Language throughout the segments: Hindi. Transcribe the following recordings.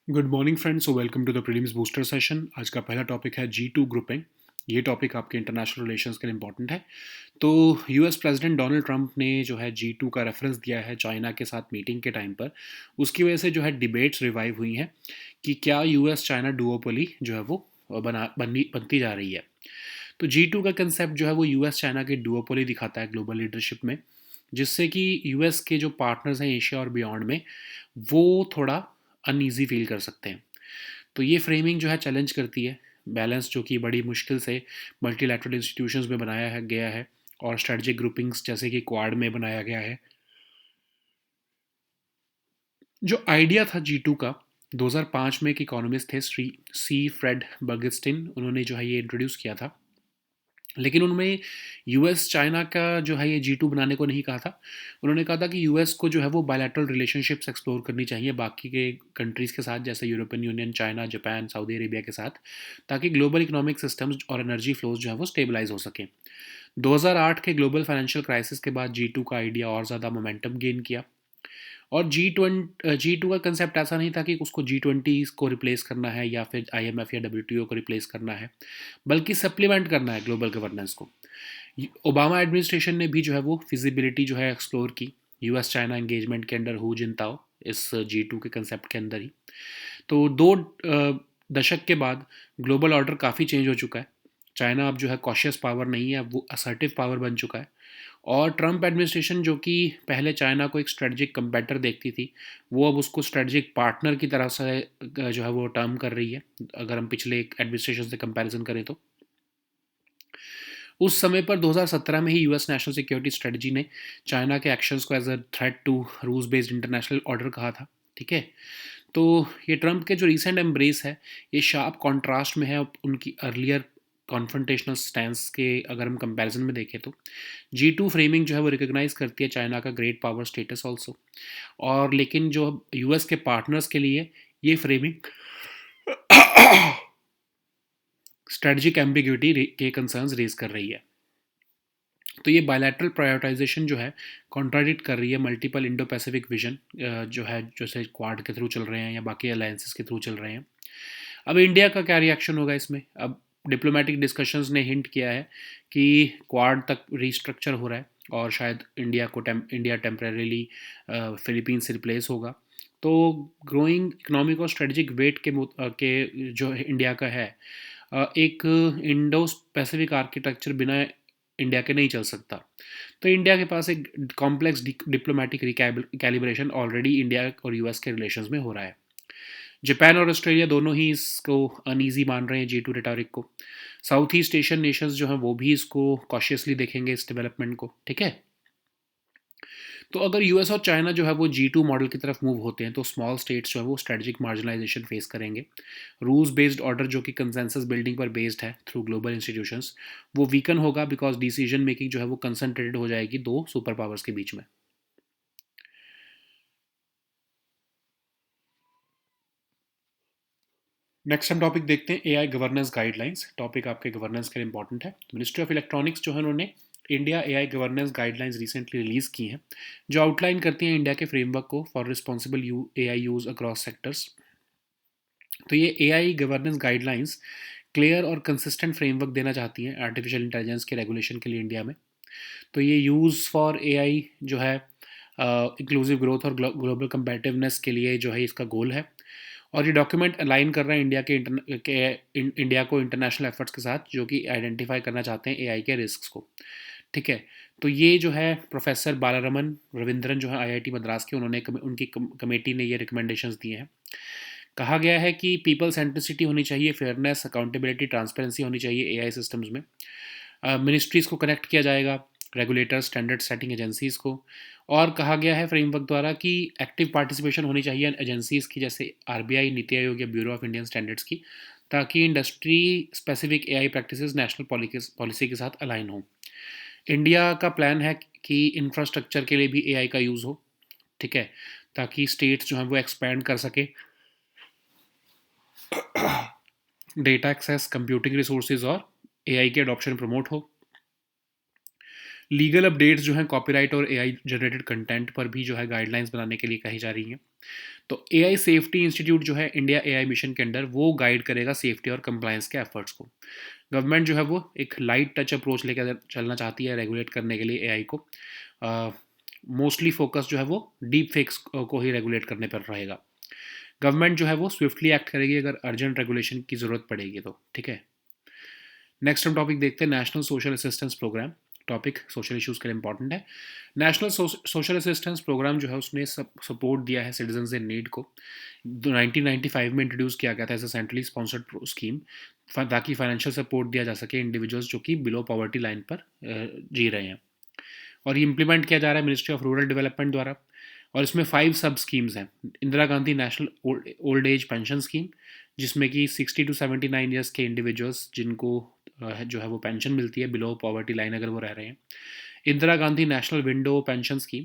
Good morning friends, welcome to the prelims booster session. आज का पहला टॉपिक है G2 ग्रुपिंग। ये टॉपिक आपके इंटरनेशनल रिलेशंस के लिए इंपॉर्टेंट है। तो यूएस प्रेसिडेंट डोनाल्ड ट्रंप ने जो है G2 का रेफरेंस दिया है चाइना के साथ मीटिंग के टाइम पर। उसकी वजह से जो है डिबेट्स रिवाइव हुई हैं कि क्या यूएस चाइना डुओपोली जो है वो बनती जा रही है। तो G2 का कंसेप्ट जो है वो यूएस चाइना की डुओपोली दिखाता है ग्लोबल लीडरशिप में, जिससे कि यूएस के जो पार्टनर्स हैं एशिया और बियॉन्ड में, वो थोड़ा अनईजी फील कर सकते हैं। तो ये फ्रेमिंग जो है चैलेंज करती है बैलेंस जो कि बड़ी मुश्किल से मल्टीलैटरल इंस्टीट्यूशंस में गया है और स्ट्रेटजिक ग्रुपिंग्स जैसे कि क्वाड में बनाया गया है। जो आइडिया था G2 का, 2005 में एक इकोनॉमिस्ट थे श्री सी फ्रेड बर्गस्टिन, उन्होंने जो है ये इंट्रोड्यूस किया था। लेकिन उनमें यूएस चाइना का जो है ये G2 बनाने को नहीं कहा था। उन्होंने कहा था कि यूएस को जो है वो बायलैटरल रिलेशनशिप्स एक्सप्लोर करनी चाहिए बाकी के कंट्रीज़ के साथ, जैसे European union, China, Japan, Saudi Arabia के साथ, ताकि ग्लोबल इकोनॉमिक सिस्टम्स और एनर्जी फ्लोज जो है वो स्टेबलाइज हो सकें। 2008 के ग्लोबल फाइनेंशियल क्राइसिस के बाद G2 का आइडिया और ज़्यादा मोमेंटम गेन किया। और G2 का कंसेप्ट ऐसा नहीं था कि उसको G20 को रिप्लेस करना है या फिर IMF या WTO को रिप्लेस करना है, बल्कि सप्लीमेंट करना है ग्लोबल गवर्नेंस को। ओबामा एडमिनिस्ट्रेशन ने भी जो है वो फिजिबिलिटी जो है एक्सप्लोर की यूएस चाइना एंगेजमेंट के अंडर हु जिनताओ, इस G2 के कंसेप्ट के अंदर ही। तो दो दशक के बाद ग्लोबल ऑर्डर काफ़ी चेंज हो चुका है। चाइना अब जो है कॉशियस पावर नहीं है, अब वो असर्टिव पावर बन चुका है। और ट्रंप एडमिनिस्ट्रेशन जो कि पहले चाइना को एक स्ट्रेटजिक कंपेटर देखती थी, वो अब उसको स्ट्रेटजिक पार्टनर की तरह से जो है वो टर्म कर रही है, अगर हम पिछले एक एडमिनिस्ट्रेशन से कंपैरिजन करें तो। उस समय पर 2017 में ही यूएस नेशनल सिक्योरिटी स्ट्रेटजी ने चाइना के एक्शंस को as a threat to rules based international order कहा था। ठीक है। तो ये ट्रंप के जो रीसेंट एम्ब्रेस है, ये शार्प कॉन्ट्रास्ट में है उनकी अर्लियर कॉन्फ्रंटेशनल स्टैंस के। अगर हम कंपैरिजन में देखें तो G2 फ्रेमिंग जो है वो रिकॉग्नाइज करती है चाइना का ग्रेट पावर स्टेटस ऑल्सो। और लेकिन जो यूएस के पार्टनर्स के लिए ये फ्रेमिंग स्ट्रेटजिक एम्बिग्यूटी के कंसर्न्स रेज कर रही है। तो ये बायलैटरल प्रायोरिटाइजेशन जो है कॉन्ट्राडिक्ट कर रही है मल्टीपल इंडो पैसिफिक विजन जो है, जैसे क्वाड के थ्रू चल रहे हैं या बाकी अलायंसेस के थ्रू चल रहे हैं। अब इंडिया का क्या रिएक्शन होगा इसमें? अब डिप्लोमेटिक डिस्कशंस ने हिंट किया है कि क्वाड तक रीस्ट्रक्चर हो रहा है और शायद इंडिया टेम्परेली फिलीपींस से रिप्लेस होगा। तो ग्रोइंग इकोनॉमिक और स्ट्रेटजिक वेट के जो इंडिया का है, एक इंडो पैसिफिक आर्किटेक्चर बिना इंडिया के नहीं चल सकता। तो इंडिया के पास एक complex diplomatic calibration already India और यूएस के रिलेशंस में हो रहा है। जापान और ऑस्ट्रेलिया दोनों ही इसको अनईजी मान रहे हैं G2 रिटोरिक को। साउथ ईस्ट एशियन नेशंस जो हैं वो भी इसको कॉशियसली देखेंगे इस डेवलपमेंट को। ठीक है। तो अगर यूएस और चाइना जो है वो G2 मॉडल की तरफ मूव होते हैं तो स्मॉल स्टेट्स जो है वो स्ट्रेटजिक मार्जिनलाइजेशन फेस करेंगे। रूल्स बेस्ड ऑर्डर जो कि कंसेंसस बिल्डिंग पर बेस्ड है थ्रू ग्लोबल इंस्टीट्यूशंस, वो वीकन होगा बिकॉज डिसीजन मेकिंग जो है वो कंसंट्रेटेड हो जाएगी दो सुपर पावर्स के बीच में। नेक्स्ट हम टॉपिक देखते हैं एआई गवर्नेंस गाइडलाइंस। टॉपिक आपके गवर्नेंस के लिए इंपॉर्टेंट है। मिनिस्ट्री ऑफ इलेक्ट्रॉनिक्स जो है उन्होंने India AI governance guidelines recently release की हैं, जो आउटलाइन करती हैं इंडिया के फ्रेमवर्क को for responsible AI use across sectors. तो ये एआई गवर्नेंस गाइडलाइंस क्लियर और कंसिस्टेंट फ्रेमवर्क देना चाहती हैं आर्टिफिशियल इंटेलिजेंस के रेगुलेशन के लिए इंडिया में। तो ये यूज़ फॉर एआई जो है इंक्लूसिव ग्रोथ और ग्लोबल कंपेटिवनेस के लिए जो है इसका गोल है। और ये डॉक्यूमेंट अलाइन कर रहा है इंडिया को इंटरनेशनल एफर्ट्स के साथ, जो कि आइडेंटिफाई करना चाहते हैं एआई के रिस्क को। ठीक है। तो ये जो है प्रोफेसर बालारमन रविंद्रन जो है आईआईटी मद्रास के, उन्होंने उनकी कमेटी ने ये रिकमेंडेशंस दिए हैं। कहा गया है कि पीपल सेंट्रिसिटी होनी चाहिए, फेयरनेस, अकाउंटेबिलिटी, ट्रांसपेरेंसी होनी चाहिए एआई सिस्टम्स में। मिनिस्ट्रीज़ को कनेक्ट किया जाएगा, रेगुलेटर, स्टैंडर्ड सेटिंग एजेंसीज़ को। और कहा गया है फ्रेमवर्क द्वारा कि एक्टिव पार्टिसिपेशन होनी चाहिए एजेंसीज़ की, जैसे आरबीआई, नीति आयोग या ब्यूरो ऑफ इंडियन स्टैंडर्ड्स की, ताकि industry specific AI practices national policy के साथ अलाइन हो। इंडिया का प्लान है कि इंफ्रास्ट्रक्चर के लिए भी एआई का यूज़ हो। ठीक है। ताकि स्टेट्स जो हैं वो एक्सपैंड कर सके डेटा एक्सेस, कंप्यूटिंग रिसोर्सेज और एआई के अडॉप्शन प्रमोट हो। लीगल अपडेट्स जो हैं कॉपीराइट और एआई जनरेटेड कंटेंट पर भी जो है गाइडलाइंस बनाने के लिए कही जा रही हैं। तो एआई सेफ्टी इंस्टीट्यूट जो है इंडिया एआई मिशन के अंडर वो गाइड करेगा सेफ्टी और कंप्लायंस के एफर्ट्स को। गवर्नमेंट जो है वो एक लाइट टच अप्रोच लेकर चलना चाहती है रेगुलेट करने के लिए एआई को। मोस्टली फोकस जो है वो डीप फेक्स को ही रेगुलेट करने पर रहेगा। गवर्नमेंट जो है वो स्विफ्टली एक्ट करेगी अगर अर्जेंट रेगुलेशन की ज़रूरत पड़ेगी तो, ठीक है। नेक्स्ट हम टॉपिक देखते हैं national social assistance programme. Topic social issues के लिए इंपॉर्टेंट है। नेशनल सोशल असिस्टेंस प्रोग्राम जो है उसने सपोर्ट दिया है सिटीजन्स इन नीड को। 1995 में इंट्रोड्यूस किया गया था as a centrally sponsored scheme, ताकि फाइनेंशियल सपोर्ट दिया जा सके इंडिविजुअल्स जो कि बिलो पॉवर्टी लाइन पर जी रहे हैं। और ये इम्प्लीमेंट किया जा रहा है मिनिस्ट्री ऑफ रूरल डेवलपमेंट द्वारा। और इसमें 5 सब स्कीम्स हैं। Indira Gandhi national old age pension scheme, जिसमें कि 60 टू 79 ईयर्स के इंडिविजुअल्स जिनको जो है वो पेंशन मिलती है बिलो पॉवर्टी लाइन अगर वो रह रहे हैं। Indira Gandhi national window pension scheme,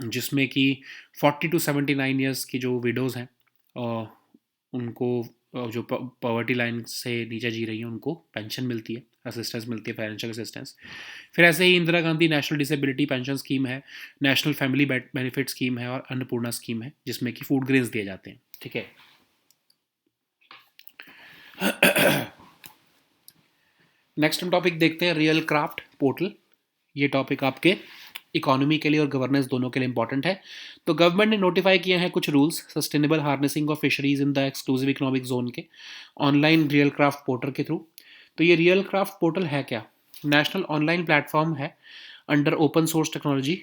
जिसमें कि 40 टू 79 ईयर्स की जो विडोज़ हैं उनको जो पॉवर्टी लाइन से नीचे जी रही हैं उनको पेंशन मिलती है, असिस्टेंस मिलती है, फाइनेंशियल असिस्टेंस। फिर ऐसे ही Indira Gandhi national disability pension scheme है, नेशनल फैमिली बेनिफिट स्कीम है और अन्नपूर्णा स्कीम है जिसमें कि फूड ग्रेन्स दिए जाते हैं, ठीक है। नेक्स्ट हम टॉपिक देखते हैं रियल क्राफ्ट पोर्टल। ये टॉपिक आपके इकोनॉमी के लिए और गवर्नेंस दोनों के लिए इंपॉर्टेंट है। तो गवर्नमेंट ने नोटिफाई किए हैं कुछ rules sustainable harnessing of fisheries in the exclusive economic zone के ऑनलाइन रियल क्राफ्ट पोर्टल के थ्रू। तो ये रियल क्राफ्ट पोर्टल है क्या? नेशनल ऑनलाइन प्लेटफॉर्म है अंडर ओपन सोर्स टेक्नोलॉजी,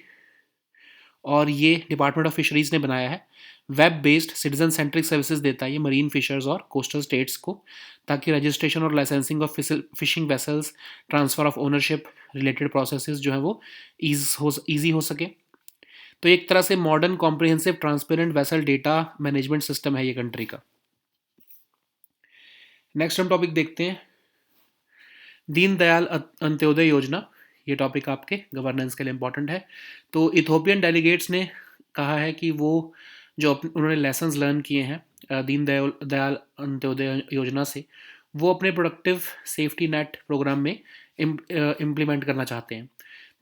और ये डिपार्टमेंट ऑफ फिशरीज ने बनाया है। Web based citizen centric services देता है ये मरीन फिशर्स और कोस्टल स्टेट्स को, ताकि रजिस्ट्रेशन और licensing of fishing vessels, transfer of ownership related processes जो है वो ईजी हो सके। तो एक तरह से modern comprehensive transparent vessel data management system है ये कंट्री का। नेक्स्ट हम टॉपिक देखते हैं दीनदयाल अंत्योदय योजना। ये टॉपिक आपके गवर्नेंस के लिए इंपॉर्टेंट है। तो इथोपियन डेलीगेट्स ने कहा है कि वो जो उन्होंने लेसन्स लर्न किए हैं दीनदयाल अंत्योदय योजना से, वो अपने प्रोडक्टिव सेफ्टी नेट प्रोग्राम में इम्प्लीमेंट करना चाहते हैं।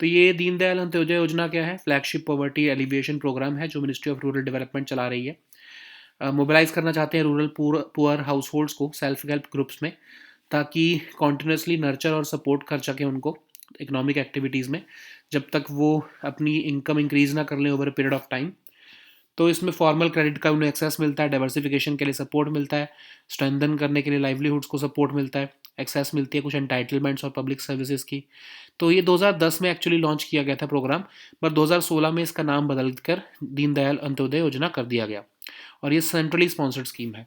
तो ये दीनदयाल अंत्योदय योजना क्या है? फ्लैगशिप पॉवर्टी एलिविएशन प्रोग्राम है जो मिनिस्ट्री ऑफ रूरल डेवलपमेंट चला रही है। मोबिलाइज करना चाहते हैं रूरल पुअर हाउस होल्ड्स को सेल्फ हेल्प ग्रुप्स में, ताकि कॉन्टिन्यूसली नर्चर और सपोर्ट कर सकें उनको इकोनॉमिक एक्टिविटीज़ में, जब तक वो अपनी इनकम इंक्रीज़ ना कर लें over a period of time. तो इसमें फॉर्मल क्रेडिट का उन्हें एक्सेस मिलता है, डाइवर्सिफिकेशन के लिए सपोर्ट मिलता है, स्ट्रेंथन करने के लिए लाइवलीहुड्स को सपोर्ट मिलता है, एक्सेस मिलती है कुछ एंटाइटलमेंट्स और पब्लिक सर्विसेज की। तो ये 2010 में एक्चुअली लॉन्च किया गया था प्रोग्राम, पर 2016 में इसका नाम बदल कर दीनदयाल अंत्योदय योजना कर दिया गया, और ये सेंट्रली स्पॉन्सर्ड स्कीम है।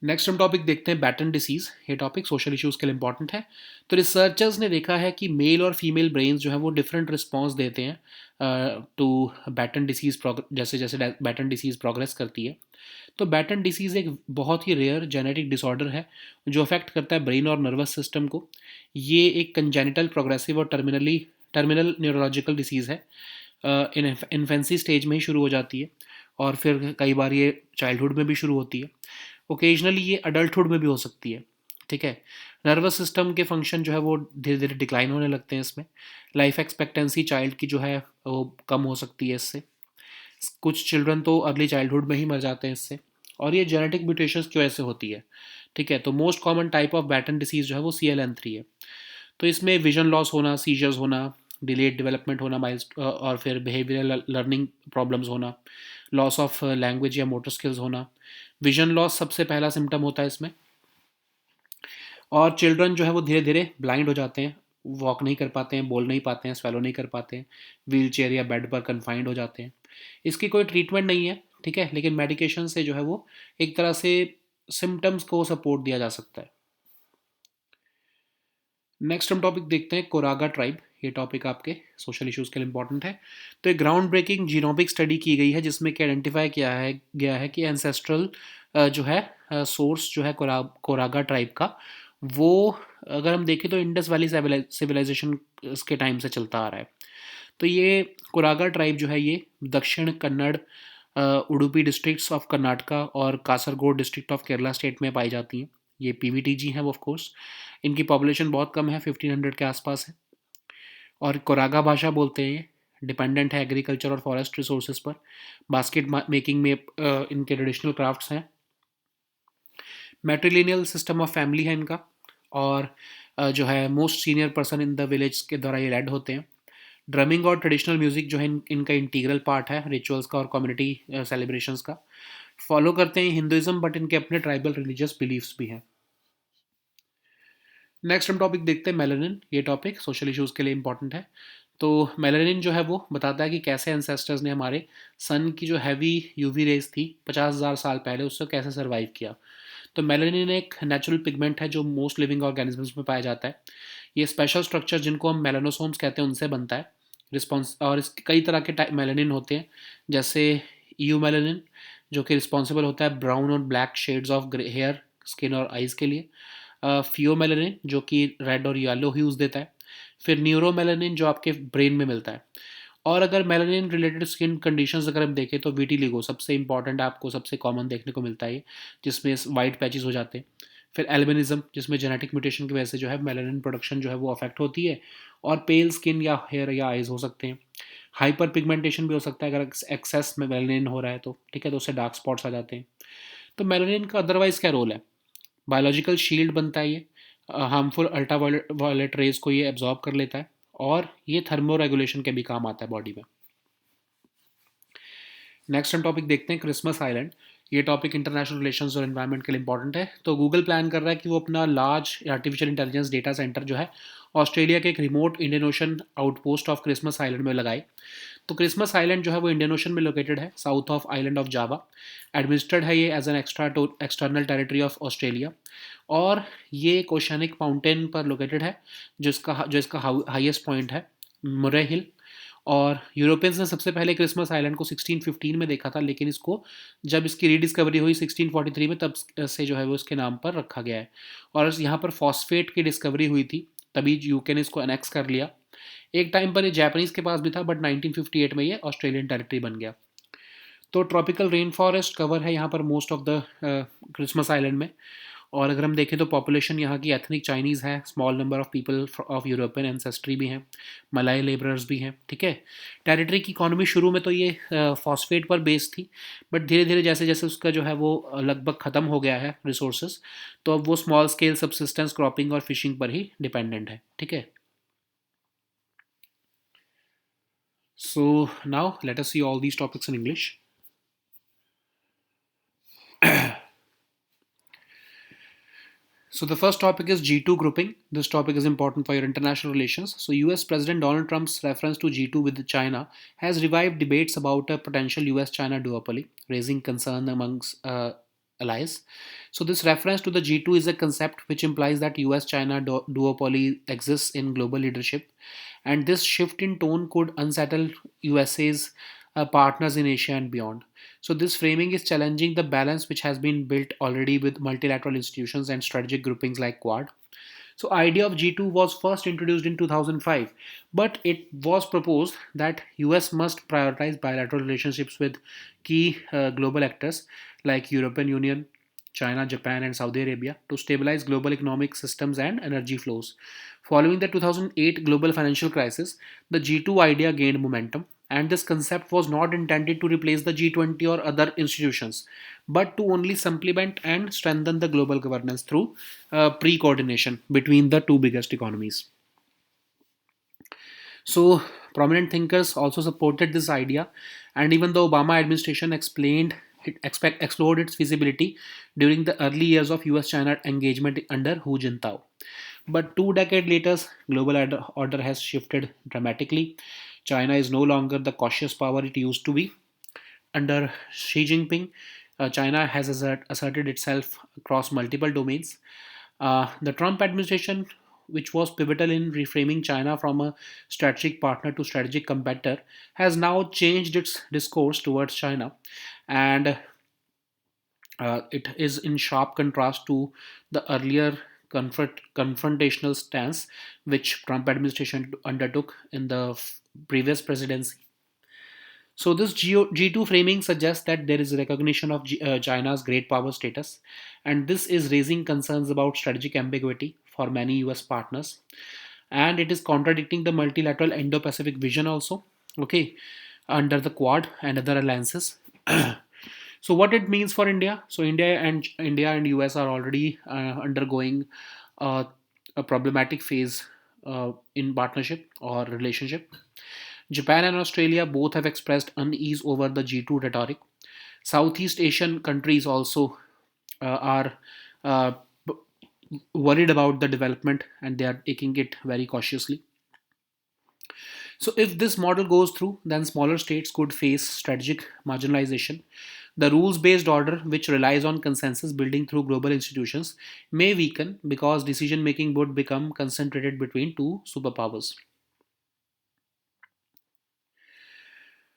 नेक्स्ट हम टॉपिक देखते हैं बैटन डिसीज़। ये टॉपिक सोशल इश्यूज़ के लिए इंपॉर्टेंट है। तो रिसर्चर्स ने देखा है कि मेल और फीमेल ब्रेन्स जो है वो डिफरेंट रिस्पॉन्स देते हैं टू बैटन डिसीज़, जैसे जैसे बैटन डिसीज़ प्रोग्रेस करती है। तो बैटन डिसीज़ एक बहुत ही रेयर जेनेटिक डिसऑर्डर है जो अफेक्ट करता है ब्रेन और नर्वस सिस्टम को। ये एक कंजेनिटल प्रोग्रेसिव और टर्मिनल न्यूरोलॉजिकल डिसीज़ है। इन्फेंसी स्टेज में ही शुरू हो जाती है और फिर कई बार ये चाइल्डहुड में भी शुरू होती है। ओकेजनली ये अडल्टहुड में भी हो सकती है, ठीक है। नर्वस सिस्टम के फंक्शन जो है वो धीरे धीरे डिक्लाइन होने लगते हैं इसमें। लाइफ एक्सपेक्टेंसी चाइल्ड की जो है वो कम हो सकती है इससे। कुछ चिल्ड्रन तो अर्ली चाइल्डहुड में ही मर जाते हैं इससे, और ये जेनेटिक म्यूटेशंस की वजह से होती है, ठीक है। तो most common type of Batten disease जो है वो CLN3 है। तो इसमें विजन लॉस होना, सीजर्स होना, डिलेड डेवलपमेंट होना, और फिर बिहेवियरल लर्निंग प्रॉब्लम्स होना, लॉस ऑफ लैंग्वेज या मोटर स्किल्स होना। विजन लॉस सबसे पहला सिम्टम होता है इसमें, और चिल्ड्रन जो है वो धीरे धीरे ब्लाइंड हो जाते हैं, वॉक नहीं कर पाते हैं, बोल नहीं पाते हैं, स्वेलो नहीं कर पाते हैं, व्हील चेयर या बेड पर कन्फाइंड हो जाते हैं। इसकी कोई ट्रीटमेंट नहीं है, ठीक है, लेकिन मेडिकेशन से जो है वो एक तरह से सिम्टम्स को सपोर्ट दिया जा सकता है। नेक्स्ट हम टॉपिक देखते हैं कोरागा ट्राइब। ये टॉपिक आपके सोशल इश्यूज़ के लिए इंपॉर्टेंट है। तो एक ग्राउंड ब्रेकिंग जीनोमिक स्टडी की गई है जिसमें कि आइडेंटिफाई किया है गया है कि एंसेस्ट्रल जो है सोर्स जो है कोरागा ट्राइब का, वो अगर हम देखें तो इंडस वैली सिविलाइजेशन के टाइम से चलता आ रहा है। तो ये कोरागा ट्राइब जो है ये दक्षिण कन्नड़, उडुपी डिस्ट्रिक्ट्स ऑफ कर्नाटका और Kasaragod district of Kerala state में पाई जाती हैं। ये पीवीटीजी हैं वो ऑफ कोर्स। इनकी पॉपुलेशन बहुत कम है, 1500 के आसपास है। और कोरागा भाषा बोलते हैं ये, डिपेंडेंट है एग्रीकल्चर और फॉरेस्ट रिसोर्सेज पर। बास्केट मेकिंग में इनके ट्रेडिशनल क्राफ्ट्स हैं। मैट्रिलिनियल सिस्टम ऑफ फैमिली है इनका। और जो है most senior person in the village के द्वारा ये लेड होते हैं। ड्रमिंग और ट्रेडिशनल म्यूजिक जो है इनका इंटीग्रल पार्ट है रिचुअल्स का और कम्युनिटी सेलिब्रेशंस का। फॉलो करते हैं हिंदुइज्म, बट इनके अपने ट्राइबल रिलीजियस बिलीफ्स भी हैं। नेक्स्ट हम टॉपिक देखते हैं मेलानिन। ये टॉपिक सोशल इश्यूज़ के लिए इंपॉर्टेंट है। तो मेलानिन जो है वो बताता है कि कैसे एंसेस्टर्स ने हमारे सन की जो हैवी यूवी रेज थी 50,000 साल पहले, उससे कैसे सर्वाइव किया। तो मेलानिन एक नेचुरल पिगमेंट है जो मोस्ट लिविंग ऑर्गेनिजम्स में पाया जाता है। ये स्पेशल स्ट्रक्चर जिनको हम मेलानोसोम्स कहते हैं उनसे बनता है। रिस्पॉन्स और इस कई तरह के टाइप मेलानिन होते हैं, जैसे यू मेलानिन जो कि रिस्पॉन्सिबल होता है ब्राउन और black shades of grey hair, skin और आइज़ के लिए। फियोमेलानिन जो कि रेड और येलो ह्यूज़ देता है। फिर न्यूरोमेलानिन जो आपके ब्रेन में मिलता है। और अगर मेलानिन रिलेटेड स्किन कंडीशंस अगर हम देखें तो विटिलिगो सबसे इंपॉर्टेंट आपको सबसे कॉमन देखने को मिलता है ये, जिसमें वाइट पैचेस हो जाते हैं। फिर एल्बिनिज्म जिसमें जेनेटिक म्यूटेशन की वजह से जो है मेलानिन प्रोडक्शन जो है वो अफेक्ट होती है। और पेल स्किन या हेयर या आइज हो सकते हैं। हाइपर पिगमेंटेशन भी हो सकता है अगर एक्सेस में मेलानिन हो रहा है तो, ठीक है, तो उससे डार्क स्पॉट्स आ जाते हैं। तो मेलानिन का अदरवाइज क्या रोल है? बायोलॉजिकल शील्ड बनता है ये, हार्मफुल अल्ट्रा वायलेट रेज को ये एब्जॉर्ब कर लेता है। और ये थर्मो रेगुलेशन के भी काम आता है बॉडी में। नेक्स्ट हम टॉपिक देखते हैं क्रिसमस आइलैंड। ये टॉपिक इंटरनेशनल रिलेशंस और एनवायरनमेंट के लिए इंपॉर्टेंट है। तो गूगल प्लान कर रहा है कि वो अपना large artificial intelligence data centre जो है ऑस्ट्रेलिया के एक remote Indian Ocean outpost of Christmas Island में लगाए। तो क्रिसमस आइलैंड जो है वो इंडियन ओशन में लोकेटेड है, south of island of Java. Administered है ये as an external territory of Australia. और ये एक ओशनिक माउंटेन पर लोकेटेड है, जो इसका हाईएस्ट पॉइंट है मुरे हिल। और यूरोपियंस ने सबसे पहले क्रिसमस आइलैंड को 1615 में देखा था, लेकिन इसको जब इसकी रीडिस्कवरी हुई 1643 में, तब से जो है वो इसके नाम पर रखा गया है। और यहाँ पर फॉस्फेट की डिस्कवरी हुई थी, तभी यूके ने इसको अनेक्स कर लिया। एक टाइम पर ये जापानीज के पास भी था, बट 1958 में ये ऑस्ट्रेलियन टेरिटरी बन गया। तो ट्रॉपिकल रेन फॉरेस्ट कवर है यहाँ पर most of the Christmas Island में। और अगर हम देखें तो पॉपुलेशन यहाँ की एथनिक चाइनीज़ है, small number of people of European ancestry भी हैं, मलाई लेबरर्स भी हैं, ठीक है। टेरिटरी की इकॉनमी शुरू में तो ये फॉस्फेट पर बेस्ड थी, बट धीरे धीरे जैसे जैसे उसका जो है वो लगभग ख़त्म हो गया है रिसोर्सेज, तो अब वो स्मॉल स्केल सब्सिस्टेंस क्रॉपिंग और फिशिंग पर ही डिपेंडेंट है, ठीक है। So now let us see all these topics in English. So the first topic is G2 grouping. This topic is important for your international relations. So US President Donald Trump's reference to G2 with China has revived debates about a potential US-China duopoly, raising concern amongst allies. So this reference to the G2 is a concept which implies that US-China duopoly exists in global leadership, and this shift in tone could unsettle USA's partners in Asia and beyond. So, this framing is challenging the balance which has been built already with multilateral institutions and strategic groupings like Quad. So, idea of G2 was first introduced in 2005, but it was proposed that US must prioritize bilateral relationships with key global actors like European Union, China, Japan, and Saudi Arabia to stabilize global economic systems and energy flows. Following the 2008 global financial crisis, the G2 idea gained momentum, and this concept was not intended to replace the G20 or other institutions, but to only supplement and strengthen the global governance through pre coordination between the two biggest economies. So, prominent thinkers also supported this idea, and even the Obama administration explored its feasibility during the early years of US China engagement under Hu Jintao. But 2 decades later, global order has shifted dramatically. China is no longer the cautious power it used to be. Under Xi Jinping, China has asserted itself across multiple domains. The Trump administration, which was pivotal in reframing China from a strategic partner to strategic competitor, has now changed its discourse towards China, and it is in sharp contrast to the earlier confrontational stance which Trump administration undertook in the previous presidency. So this G2 framing suggests that there is a recognition of China's great power status, and this is raising concerns about strategic ambiguity for many US partners, and it is contradicting the multilateral Indo-Pacific vision also. Okay, under the Quad and other alliances. So what it means for India? So India and US are already undergoing uh, a problematic phase in partnership or relationship. Japan and Australia both have expressed unease over the G2 rhetoric. Southeast Asian countries also are uh, worried about the development, and they are taking it very cautiously. So, if this model goes through, then smaller states could face strategic marginalization. The rules based order, which relies on consensus building through global institutions, may weaken because decision making would become concentrated between two superpowers.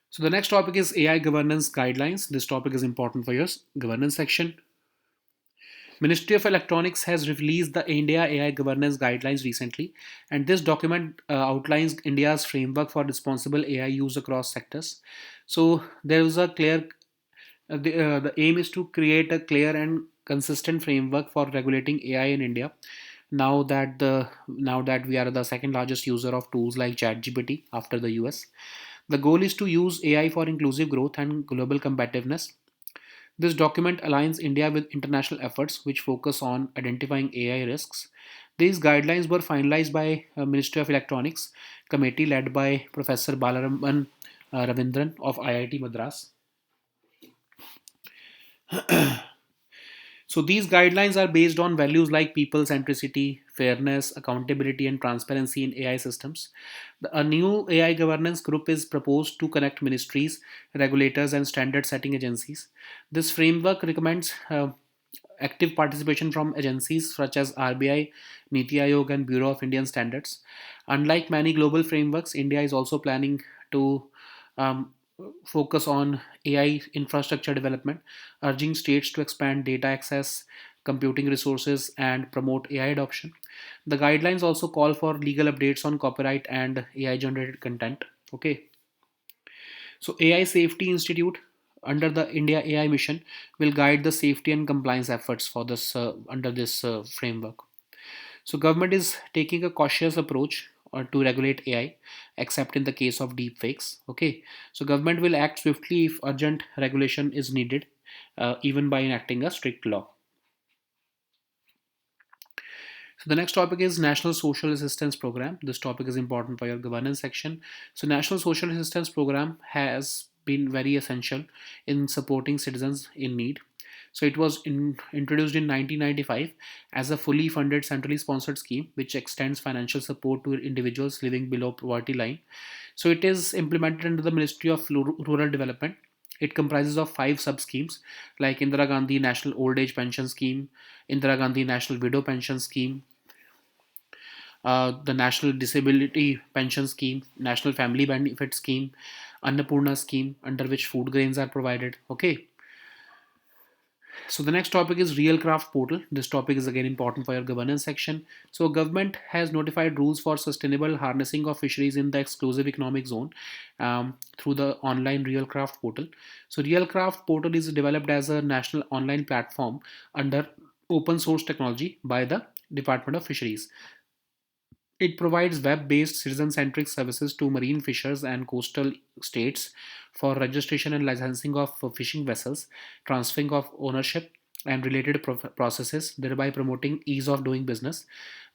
So, the next topic is AI governance guidelines. This topic is important for your governance section. Ministry of Electronics has released the India AI governance guidelines recently, and this document outlines India's framework for responsible AI use across sectors. So there is a clear the aim is to create a clear and consistent framework for regulating AI in India. Now that we are the second largest user of tools like ChatGPT after the US, the goal is to use AI for inclusive growth and global competitiveness. This document aligns India with international efforts which focus on identifying AI risks. These guidelines were finalized by Ministry of Electronics committee led by Professor Balaraman Ravindran of IIT Madras. So these guidelines are based on values like people centricity, fairness, accountability, and transparency in AI systems. A new AI governance group is proposed to connect ministries, regulators, and standard setting agencies. This framework recommends active participation from agencies such as RBI, Niti Aayog, and Bureau of Indian Standards. Unlike many global frameworks, India is also planning to um, focus on AI infrastructure development, urging states to expand data access, computing resources, and promote AI adoption. The guidelines also call for legal updates on copyright and AI generated content. Okay. So AI Safety Institute under the India AI mission will guide the safety and compliance efforts for this under this framework. So government is taking a cautious approach to regulate AI, except in the case of deepfakes. Okay, so government will act swiftly if urgent regulation is needed, even by enacting a strict law. So the next topic is National Social Assistance Program. This topic is important for your governance section. So National Social Assistance Program has been very essential in supporting citizens in need. So it was introduced in 1995 as a fully funded centrally sponsored scheme which extends financial support to individuals living below poverty line. So it is implemented under the Ministry of Rural Development. It comprises of five sub schemes like Indira Gandhi National Old Age Pension Scheme, Indira Gandhi National Widow Pension Scheme, the National Disability Pension Scheme, National Family Benefit Scheme, Annapurna Scheme, under which food grains are provided. Okay. So the next topic is Real Craft Portal. This topic is again important for your governance section. So government has notified rules for sustainable harnessing of fisheries in the exclusive economic zone through the online Real Craft Portal. So Real Craft Portal is developed as a national online platform under open source technology by the Department of Fisheries. It provides web-based citizen-centric services to marine fishers and coastal states for registration and licensing of fishing vessels, transferring of ownership, and related processes, thereby promoting ease of doing business.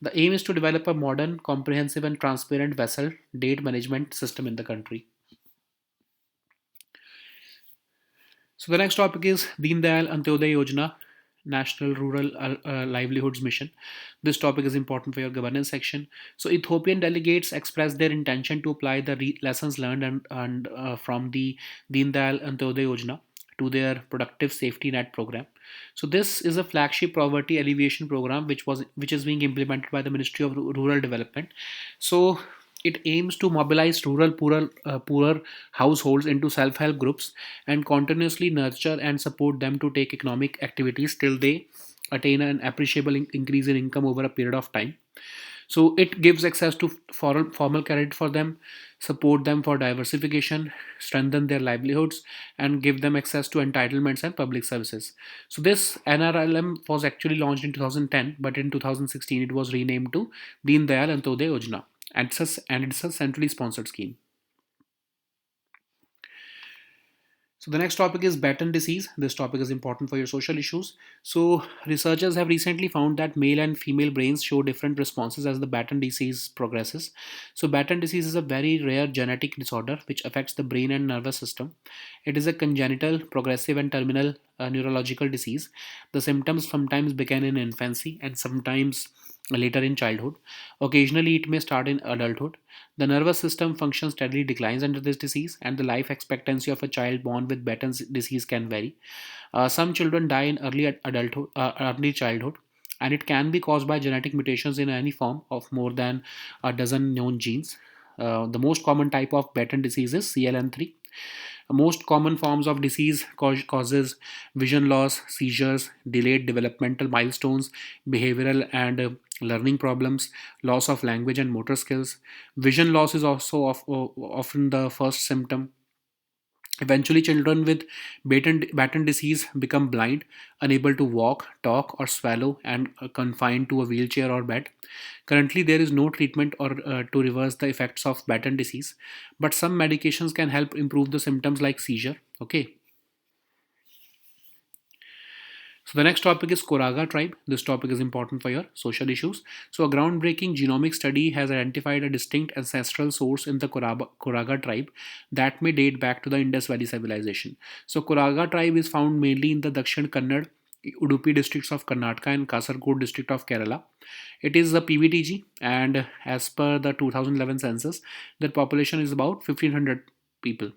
The aim is to develop a modern, comprehensive, and transparent vessel date management system in the country. So the next topic is Deen Dayal Antyodaya Yojana, National Rural Livelihoods Mission. This topic is important for your governance section. So Ethiopian delegates expressed their intention to apply the lessons learned and from the Deen Dayal Antyodaya Yojana to their productive safety net program. So this is a flagship poverty alleviation program which is being implemented by the Ministry of Rural Development. So it aims to mobilize rural poorer households into self-help groups and continuously nurture and support them to take economic activities till they attain an appreciable increase in income over a period of time. So it gives access to formal credit for them, support them for diversification, strengthen their livelihoods, and give them access to entitlements and public services. So this NRLM was actually launched in 2010, but in 2016 it was renamed to Deen Dayal Antyodaya Yojana, and it's a centrally sponsored scheme. So the next topic is Batten disease. This topic is important for your social issues. So researchers have recently found that male and female brains show different responses as the Batten disease progresses. So Batten disease is a very rare genetic disorder which affects the brain and nervous system. It is a congenital, progressive, and terminal neurological disease. The symptoms sometimes begin in infancy and sometimes later in childhood. Occasionally, it may start in adulthood. The nervous system function steadily declines under this disease, and the life expectancy of a child born with Betten's disease can vary. Some children die in early childhood, and it can be caused by genetic mutations in any form of more than a dozen known genes. The most common type of Betten disease is CLN3. Most common forms of disease causes vision loss, seizures, delayed developmental milestones, behavioral and learning problems, loss of language and motor skills. Vision loss is also often the first symptom. Eventually, children with Batten disease become blind, unable to walk, talk, or swallow, and confined to a wheelchair or bed. Currently, there is no treatment or to reverse the effects of Batten disease, but some medications can help improve the symptoms like seizure. Okay. So the next topic is Koraga tribe. This topic is important for your social issues. So a groundbreaking genomic study has identified a distinct ancestral source in the Koraga tribe that may date back to the Indus Valley civilization. So Koraga tribe is found mainly in the Dakshin Kannada, Udupi districts of Karnataka and Kasargod district of Kerala. It is a PVTG, and as per the 2011 census, their population is about 1500 people.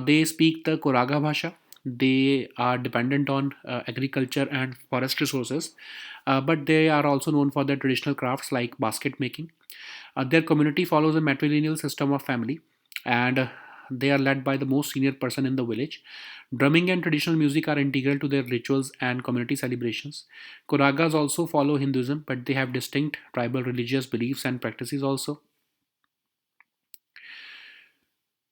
They speak the Koraga Bhasha. They are dependent on agriculture and forest resources, but they are also known for their traditional crafts like basket making. Their community follows a matrilineal system of family, and they are led by the most senior person in the village. Drumming and traditional music are integral to their rituals and community celebrations. Koragas also follow Hinduism, but they have distinct tribal religious beliefs and practices also.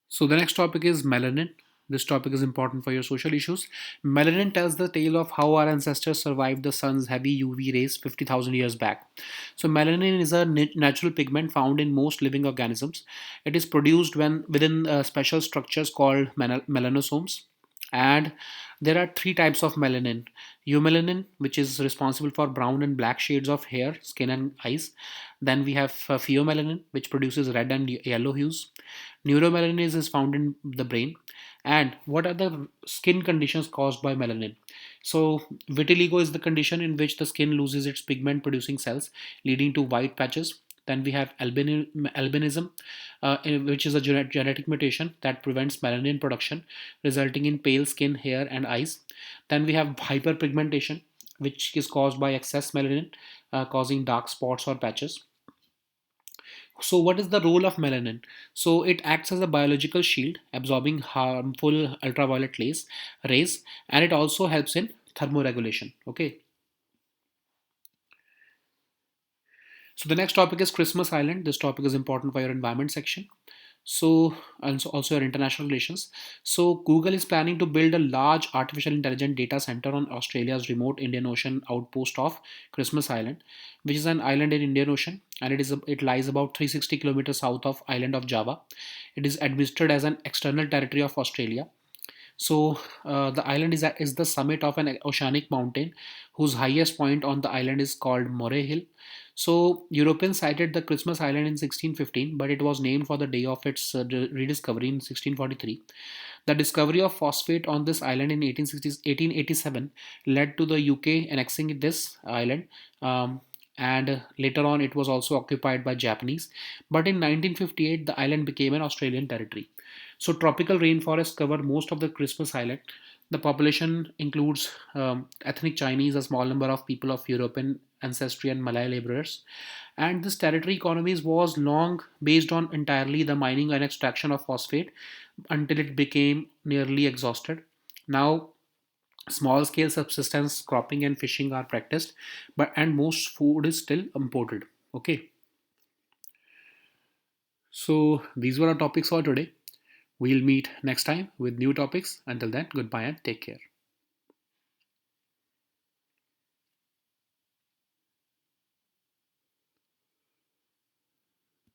So the next topic is melanin. This topic is important for your social issues. Melanin tells the tale of how our ancestors survived the sun's heavy UV rays 50,000 years back. So melanin is a natural pigment found in most living organisms. It is produced when within special structures called melanosomes. And there are three types of melanin: eumelanin, which is responsible for brown and black shades of hair, skin, and eyes. Then we have pheomelanin, which produces red and yellow hues. Neuromelanin is found in the brain. And what are the skin conditions caused by melanin? So, vitiligo is the condition in which the skin loses its pigment producing cells, leading to white patches. Then we have albinism, which is a genetic mutation that prevents melanin production, resulting in pale skin, hair, and eyes. Then we have hyperpigmentation, which is caused by excess melanin, causing dark spots or patches. So, what is the role of melanin? So, it acts as a biological shield, absorbing harmful ultraviolet rays, and it also helps in thermoregulation. Okay. So, the next topic is Christmas Island. This topic is important for your environment section. So, and also your international relations. So, Google is planning to build a large artificial intelligence data center on Australia's remote Indian Ocean outpost of Christmas Island, which is an island in Indian Ocean, and it lies about 360 kilometers south of island of Java. It is administered as an external territory of Australia. So the island is the summit of an oceanic mountain whose highest point on the island is called Moray Hill. So Europeans sighted the Christmas Island in 1615, but it was named for the day of its rediscovery in 1643. The discovery of phosphate on this island in 1887 led to the UK annexing this island. And later on, it was also occupied by Japanese. But in 1958, the island became an Australian territory. So tropical rainforests cover most of the Christmas Island. The population includes ethnic Chinese, a small number of people of European ancestry, and Malay laborers. And this territory economies was long based on entirely the mining and extraction of phosphate until it became nearly exhausted. Now, small scale subsistence cropping and fishing are practiced, but and most food is still imported. Okay. So these were our topics for today. We'll meet next time with new topics. Until then, goodbye and take care.